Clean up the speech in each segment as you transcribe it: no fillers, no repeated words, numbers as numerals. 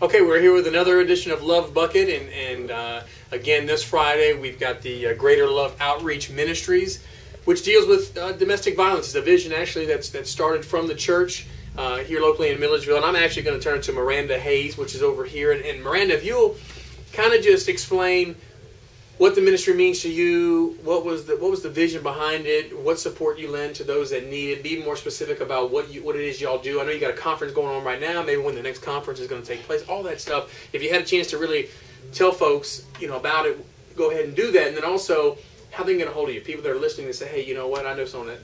Okay, we're here with another edition of Love Bucket, and again this Friday we've got the Greater Love Outreach Ministries, which deals with domestic violence. It's a vision actually that started from the church here locally in Milledgeville, and I'm actually going to turn to Miranda Hayes, which is over here. And Miranda, if you'll kind of just explain what the ministry means to you, what was the vision behind it, what support you lend to those that need it, be more specific about what it is y'all do. I know you got a conference going on right now, maybe when the next conference is going to take place, all that stuff. If you had a chance to really tell folks, about it, go ahead and do that. And then also, how they can get a hold of you, people that are listening and say, hey, you know what, I know someone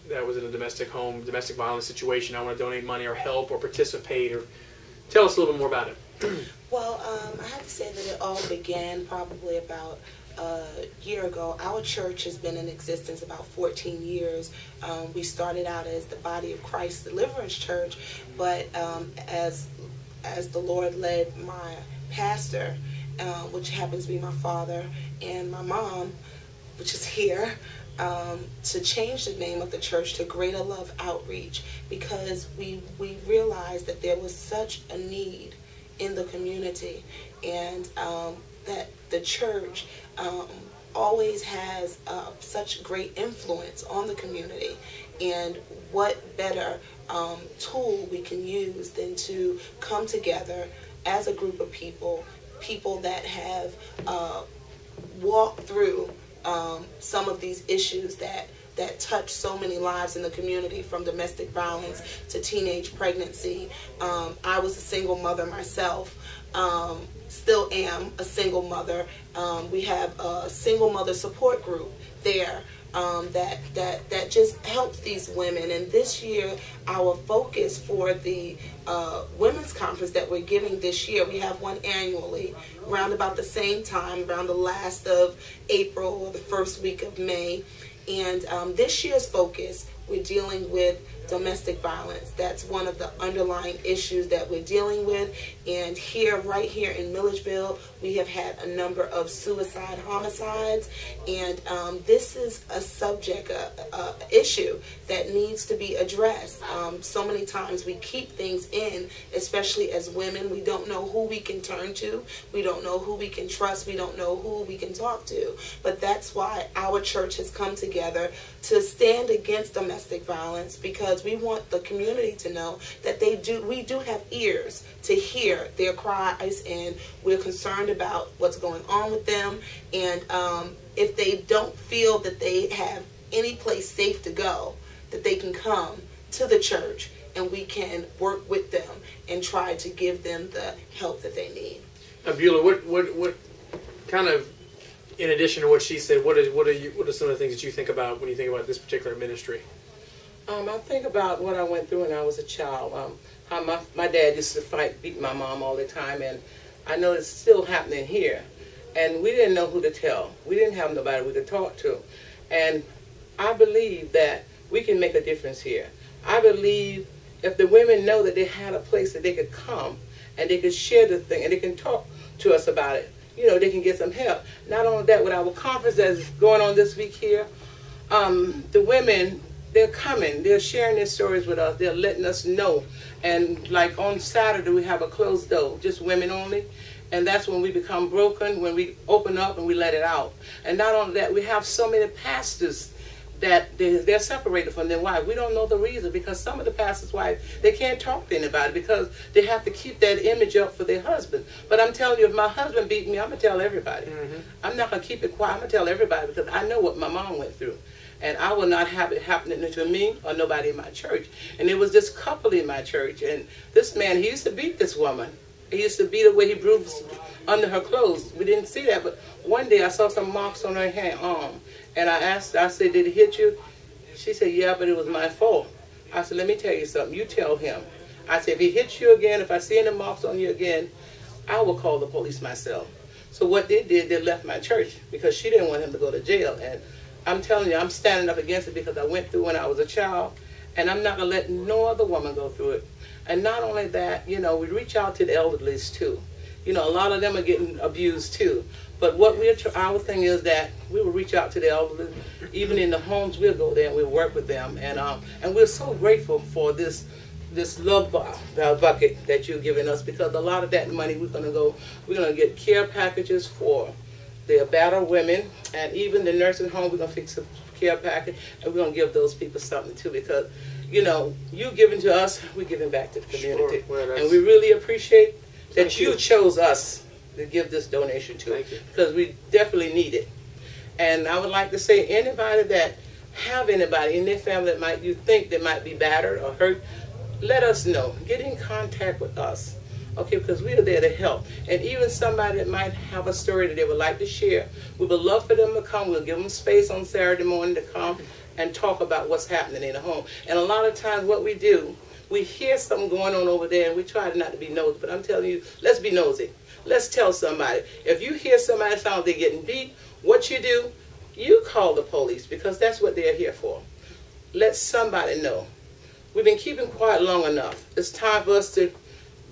that was in a domestic violence situation, I want to donate money or help or participate, or tell us a little bit more about it. Well, I have to say that it all began probably about a year ago. Our church has been in existence about 14 years. We started out as the Body of Christ Deliverance Church, but as the Lord led my pastor, which happens to be my father, and my mom, which is here, to change the name of the church to Greater Love Outreach, because we realized that there was such a need in the community, and that the church always has such great influence on the community, and what better tool we can use than to come together as a group of people that have walked through some of these issues that touch so many lives in the community, from domestic violence to teenage pregnancy. I was a single mother myself, still am a single mother. We have a single mother support group there that just helps these women. And this year, our focus for the women's conference that we're giving this year, we have one annually around about the same time, around the last of April or the first week of May. And this year's focus, we're dealing with domestic violence. That's one of the underlying issues that we're dealing with. And right here in Milledgeville, we have had a number of suicide homicides. And this is a subject, issue that needs to be addressed. So many times we keep things in, especially as women. We don't know who we can turn to. We don't know who we can trust. We don't know who we can talk to. But that's why our church has come together to stand against domestic violence, because we want the community to know that we do have ears to hear their cries, and we're concerned about what's going on with them. And if they don't feel that they have any place safe to go, that they can come to the church and we can work with them and try to give them the help that they need. Now, Beulah, what kind of, in addition to what she said, what are some of the things that you think about when you think about this particular ministry? I think about what I went through when I was a child. How my dad used to beat my mom all the time, and I know it's still happening here. And we didn't know who to tell. We didn't have nobody we could talk to. And I believe that we can make a difference here. I believe if the women know that they had a place that they could come and they could share the thing and they can talk to us about it, they can get some help. Not only that, with our conference that's going on this week here, the women, they're coming, they're sharing their stories with us, they're letting us know. And like on Saturday, we have a closed door, just women only. And that's when we become broken, when we open up and we let it out. And not only that, we have so many pastors that they're separated from their wives. We don't know the reason, because some of the pastors' wives, they can't talk to anybody because they have to keep that image up for their husband. But I'm telling you, if my husband beat me, I'm going to tell everybody. Mm-hmm. I'm not going to keep it quiet. I'm going to tell everybody, because I know what my mom went through. And I will not have it happening to me or nobody in my church. And there was this couple in my church, and this man, he used to beat this woman. He used to beat her where he bruised under her clothes. We didn't see that, but one day I saw some marks on her arm. And I asked her, I said, did he hit you? She said, yeah, but it was my fault. I said, let me tell you something. You tell him. I said, if he hits you again, if I see any marks on you again, I will call the police myself. So what they did, they left my church because she didn't want him to go to jail. And I'm telling you, I'm standing up against it because I went through when I was a child, and I'm not going to let no other woman go through it. And not only that, we reach out to the elderly too. A lot of them are getting abused too. But what our thing is that we will reach out to the elderly, even in the homes. We'll go there and we'll work with them, and we're so grateful for this this love bucket that you're giving us, because a lot of that money we're gonna get care packages for the battered women, and even the nursing home. We're gonna fix a care package, and we're gonna give those people something too, because you know, you giving to us, we're giving back to the community. Sure. Well, and we really appreciate that you chose us to give this donation to, because we definitely need it. And I would like to say, anybody that have anybody in their family that you think that might be battered or hurt, let us know. Get in contact with us, okay? Because we are there to help. And even somebody that might have a story that they would like to share, we would love for them to come. We'll give them space on Saturday morning to come and talk about what's happening in the home. And a lot of times what we do, we hear something going on over there and we try not to be nosy, but I'm telling you, let's be nosy. Let's tell somebody. If you hear somebody sound like they're getting beat, what you do, you call the police, because that's what they're here for. Let somebody know. We've been keeping quiet long enough. It's time for us to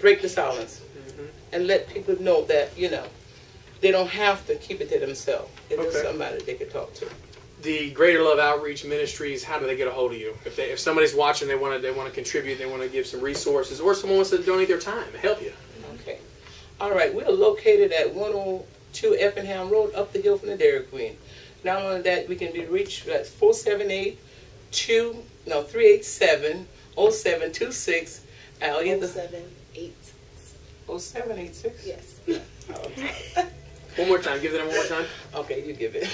break the silence and let people know that, you know, they don't have to keep it to themselves. If there's somebody they can talk to. The Greater Love Outreach Ministries, how do they get a hold of you? If somebody's watching, they want to contribute, they want to give some resources, or someone wants to donate their time and help you. Okay. All right. We're located at 102 Effingham Road, up the hill from the Dairy Queen. Not only that, we can be reached at 478-387-0726. 0786. Yes. One more time. Give the number one more time. Okay, you give it.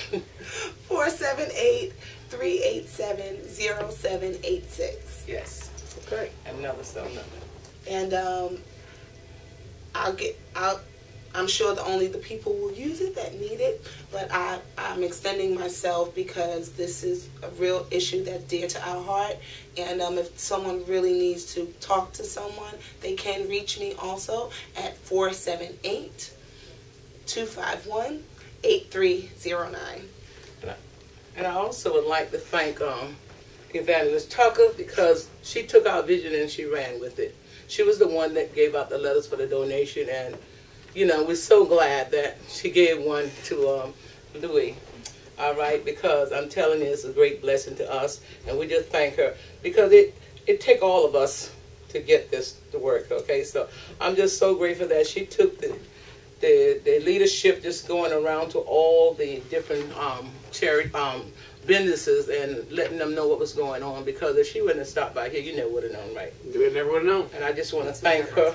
478-387-0786. Yes. Okay. Another cell number. And I'm sure only the people will use it that need it, but I'm extending myself because this is a real issue that's dear to our heart. And if someone really needs to talk to someone, they can reach me also at 478-251-8309. And I also would like to thank Evangelist Tucker, because she took our vision and she ran with it. She was the one that gave out the letters for the donation, and you know, we're so glad that she gave one to Louie, all right, because I'm telling you, it's a great blessing to us, and we just thank her, because it take all of us to get this to work, okay? So I'm just so grateful that she took the leadership, just going around to all the different charity businesses and letting them know what was going on, because if she wouldn't have stopped by here, you never would have known, right? We never would have known. And I just want to thank her.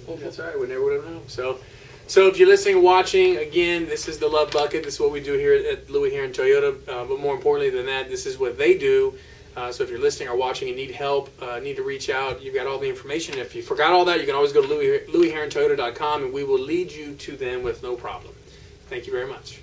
That's right. We never would have known. So if you're listening and watching, again, this is the Love Bucket. This is what we do here at Louie Herron Toyota. But more importantly than that, this is what they do. So if you're listening or watching and need help, need to reach out, you've got all the information. If you forgot all that, you can always go to LouieHerronToyota.com, and we will lead you to them with no problem. Thank you very much.